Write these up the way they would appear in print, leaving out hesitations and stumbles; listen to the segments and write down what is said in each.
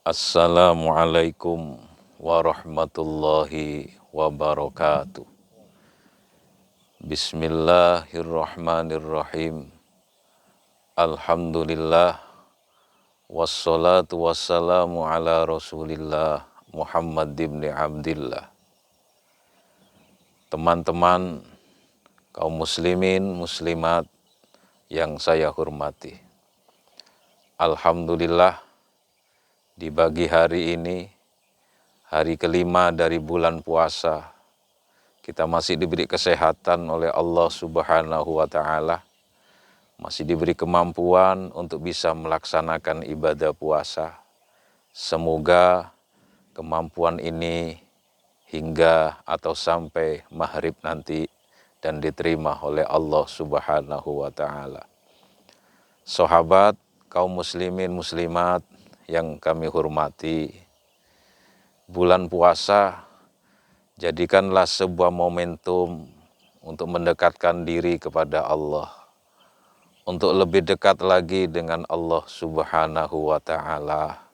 Assalamualaikum warahmatullahi wabarakatuh. Bismillahirrahmanirrahim. Alhamdulillah. Wassalatu wassalamu ala rasulillah Muhammad ibn Abdillah. Teman-teman kaum muslimin muslimat yang saya hormati, alhamdulillah di pagi hari ini, hari kelima dari bulan puasa, kita masih diberi kesehatan oleh Allah Subhanahu wa Ta'ala, masih diberi kemampuan untuk bisa melaksanakan ibadah puasa. Semoga kemampuan ini hingga atau sampai maghrib nanti dan diterima oleh Allah Subhanahu wa Ta'ala. Sahabat kaum muslimin muslimat yang kami hormati, bulan puasa jadikanlah sebuah momentum untuk mendekatkan diri kepada Allah, untuk lebih dekat lagi dengan Allah Subhanahu wa Ta'ala,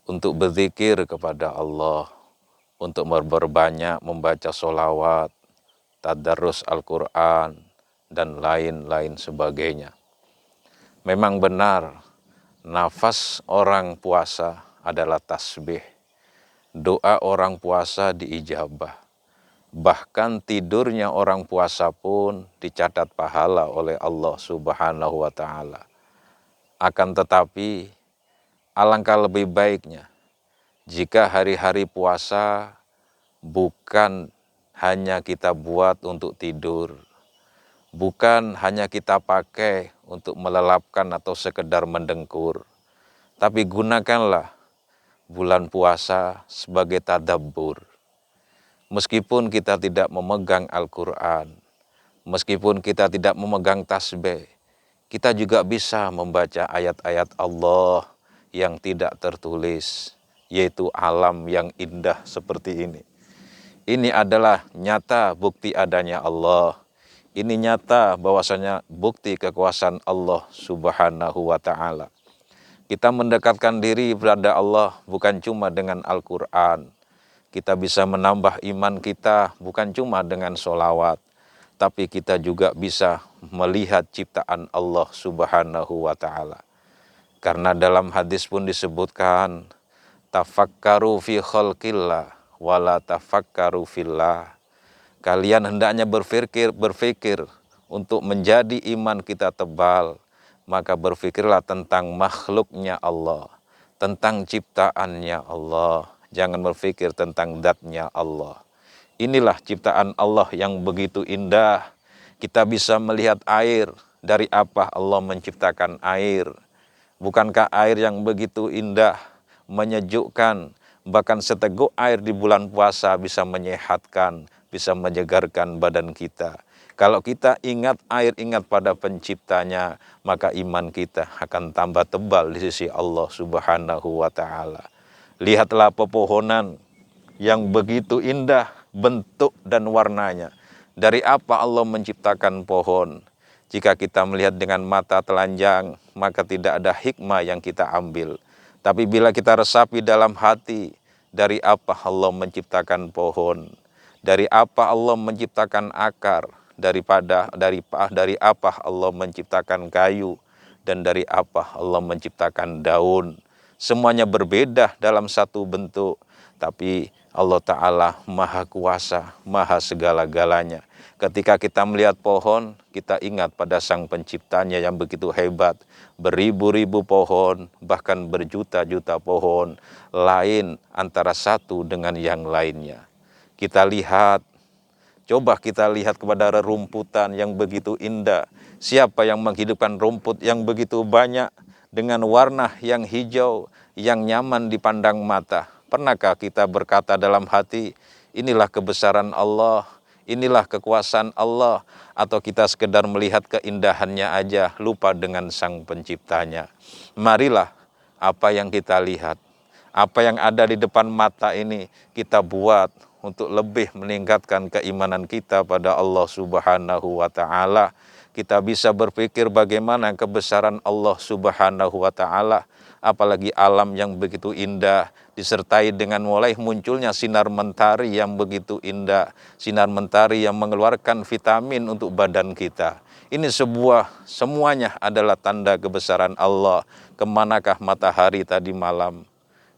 untuk berzikir kepada Allah, untuk berbanyak membaca sholawat, tadarus Al-Quran, dan lain-lain sebagainya. Memang benar, nafas orang puasa adalah tasbih. Doa orang puasa diijabah. Bahkan tidurnya orang puasa pun dicatat pahala oleh Allah Subhanahu wa Ta'ala. Akan tetapi, alangkah lebih baiknya jika hari-hari puasa bukan hanya kita buat untuk tidur, bukan hanya kita pakai untuk melelapkan atau sekedar mendengkur, tapi gunakanlah bulan puasa sebagai tadabbur. Meskipun kita tidak memegang Al-Quran, meskipun kita tidak memegang tasbih, kita juga bisa membaca ayat-ayat Allah yang tidak tertulis, yaitu alam yang indah seperti ini. Ini adalah nyata bukti adanya Allah. Ini nyata bahwasanya bukti kekuasaan Allah Subhanahu wa Ta'ala. Kita mendekatkan diri kepada Allah bukan cuma dengan Al-Quran. Kita bisa menambah iman kita bukan cuma dengan sholawat, tapi kita juga bisa melihat ciptaan Allah Subhanahu wa Ta'ala. Karena dalam hadis pun disebutkan, tafakkaru fi khalqillah wala tafakkaru fillah. Kalian hendaknya berpikir untuk menjadi iman kita tebal, maka berpikirlah tentang makhluknya Allah, tentang ciptaannya Allah. Jangan berpikir tentang zatnya Allah. Inilah ciptaan Allah yang begitu indah. Kita bisa melihat air, dari apa Allah menciptakan air. Bukankah air yang begitu indah, menyejukkan, bahkan seteguk air di bulan puasa bisa menyehatkan, bisa menyegarkan badan kita. Kalau kita ingat air, ingat pada penciptanya, maka iman kita akan tambah tebal di sisi Allah Subhanahu wa Ta'ala. Lihatlah pepohonan yang begitu indah bentuk dan warnanya. Dari apa Allah menciptakan pohon? Jika kita melihat dengan mata telanjang, maka tidak ada hikmah yang kita ambil. Tapi bila kita resapi dalam hati, dari apa Allah menciptakan pohon? Dari apa Allah menciptakan akar? Dari apa Allah menciptakan kayu? Dan dari apa Allah menciptakan daun? Semuanya berbeda dalam satu bentuk, tapi Allah Ta'ala maha kuasa, maha segala-galanya. Ketika kita melihat pohon, kita ingat pada sang penciptanya yang begitu hebat. Beribu-ribu pohon, bahkan berjuta-juta pohon, lain antara satu dengan yang lainnya. Coba kita lihat kepada rerumputan yang begitu indah. Siapa yang menghidupkan rumput yang begitu banyak, dengan warna yang hijau, yang nyaman dipandang mata? Pernahkah kita berkata dalam hati, inilah kebesaran Allah, inilah kekuasaan Allah, atau kita sekedar melihat keindahannya aja, lupa dengan sang penciptanya? Marilah apa yang kita lihat, apa yang ada di depan mata ini, kita buat untuk lebih meningkatkan keimanan kita pada Allah Subhanahu wa Ta'ala. kita bisa berpikir bagaimana kebesaran Allah Subhanahu wa Ta'ala, apalagi alam yang begitu indah, disertai dengan mulai munculnya sinar mentari yang begitu indah, sinar mentari yang mengeluarkan vitamin untuk badan kita. Ini semuanya adalah tanda kebesaran Allah. Kemanakah matahari tadi malam?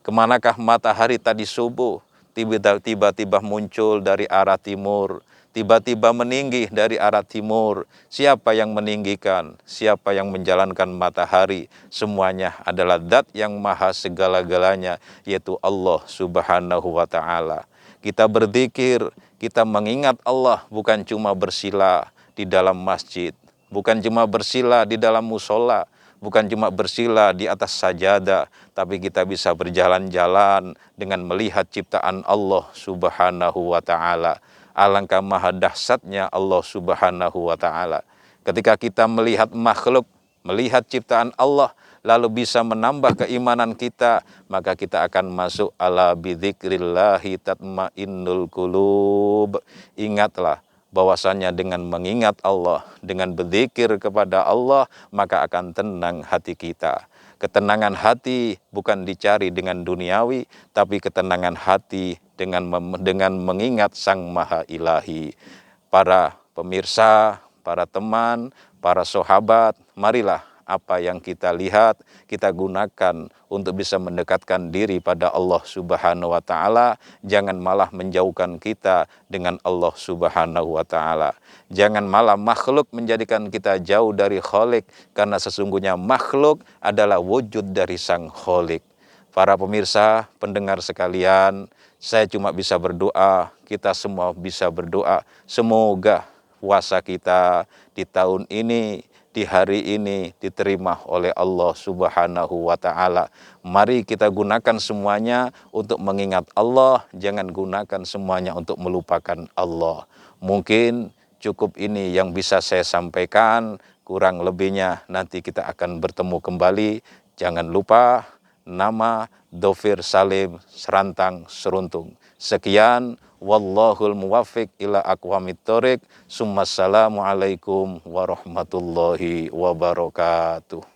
Kemanakah matahari tadi subuh? Tiba-tiba muncul dari arah timur, tiba-tiba meninggi dari arah timur. Siapa yang meninggikan? Siapa yang menjalankan matahari? Semuanya adalah zat yang maha segala-galanya, yaitu Allah Subhanahu wa Ta'ala. Kita berzikir, kita mengingat Allah, bukan cuma bersila di dalam masjid, bukan cuma bersila di dalam musola, bukan cuma bersila di atas sajadah, tapi kita bisa berjalan-jalan dengan melihat ciptaan Allah Subhanahu wa Ta'ala. Alangkah maha dahsyatnya Allah Subhanahu wa Ta'ala. Ketika kita melihat makhluk, melihat ciptaan Allah, lalu bisa menambah keimanan kita, maka kita akan masuk ala bidzikrillahi tatmainnul qulub. Ingatlah bahwasanya dengan mengingat Allah, dengan berzikir kepada Allah, maka akan tenang hati kita. Ketenangan hati bukan dicari dengan duniawi, tapi ketenangan hati dengan mengingat Sang Maha Ilahi. Para pemirsa, para teman, para sahabat, marilah apa yang kita lihat, kita gunakan untuk bisa mendekatkan diri pada Allah Subhanahu wa Ta'ala. Jangan malah menjauhkan kita dengan Allah Subhanahu wa Ta'ala. Jangan malah makhluk menjadikan kita jauh dari Khalik, karena sesungguhnya makhluk adalah wujud dari Sang Khalik. Para pemirsa, pendengar sekalian, saya cuma bisa berdoa, kita semua bisa berdoa, semoga puasa kita di tahun ini, di hari ini diterima oleh Allah Subhanahu wa Ta'ala. Mari kita gunakan semuanya untuk mengingat Allah, jangan gunakan semuanya untuk melupakan Allah. Mungkin cukup ini yang bisa saya sampaikan, kurang lebihnya nanti kita akan bertemu kembali. Jangan lupa nama Dhofir Salim Serantang Seruntung. Sekian, wallahul muwaffiq ila aqwamit thoriq. Summassalamu alaikum warahmatullahi wabarakatuh.